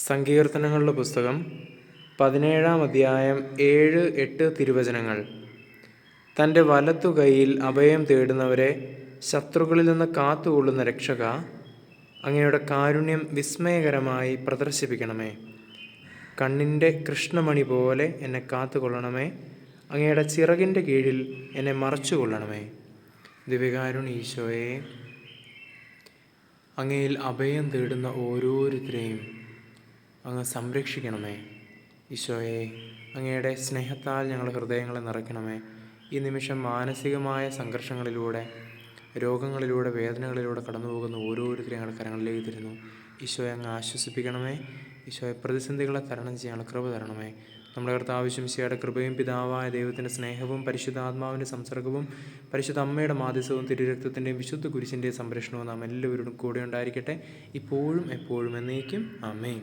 സങ്കീർത്തനങ്ങളുടെ പുസ്തകം 17-ാം അധ്യായം 7-8 തിരുവചനങ്ങൾ. തൻ്റെ വലത്തുകൈയിൽ അഭയം തേടുന്നവരെ ശത്രുക്കളിൽ നിന്ന് കാത്തുകൊള്ളുന്ന രക്ഷക, അങ്ങയുടെ കാരുണ്യം വിസ്മയകരമായി പ്രദർശിപ്പിക്കണമേ. കണ്ണിൻ്റെ കൃഷ്ണമണി പോലെ എന്നെ കാത്തുകൊള്ളണമേ. അങ്ങയുടെ ചിറകിൻ്റെ കീഴിൽ എന്നെ മറച്ചുകൊള്ളണമേ. ദിവ്യകാരുണ്യ ഈശോയെ, അങ്ങയിൽ അഭയം തേടുന്ന ഓരോരുത്തരെയും അങ്ങ് സംരക്ഷിക്കണമേ. ഈശോയെ, അങ്ങയുടെ സ്നേഹത്താൽ ഞങ്ങളുടെ ഹൃദയങ്ങളെ നിറയ്ക്കണമേ. ഈ നിമിഷം മാനസികമായ സംഘർഷങ്ങളിലൂടെ, രോഗങ്ങളിലൂടെ, വേദനകളിലൂടെ കടന്നു പോകുന്ന ഓരോരുത്തരെയും ഞങ്ങളുടെ കരങ്ങളിലേക്ക് തരുന്നു. ഈശോയെ, അങ്ങ് ആശ്വസിപ്പിക്കണമേ. ഈശോയെ, പ്രതിസന്ധികളെ തരണം ചെയ്യാനുള്ള കൃപ തരണമേ. നമ്മുടെ കർത്താവ് മിശിഹായുടെ കൃപയും പിതാവായ ദൈവത്തിൻ്റെ സ്നേഹവും പരിശുദ്ധാത്മാവിൻ്റെ സംസർഗവും പരിശുദ്ധ അമ്മയുടെ മാധ്യസ്ഥവും തിരുരക്തത്തിൻ്റെയും വിശുദ്ധ കുരിശിൻ്റെയും സംരക്ഷണവും നാം എല്ലാവരോടും കൂടെ ഉണ്ടായിരിക്കട്ടെ, ഇപ്പോഴും എപ്പോഴും എന്നേക്കും. ആമേൻ.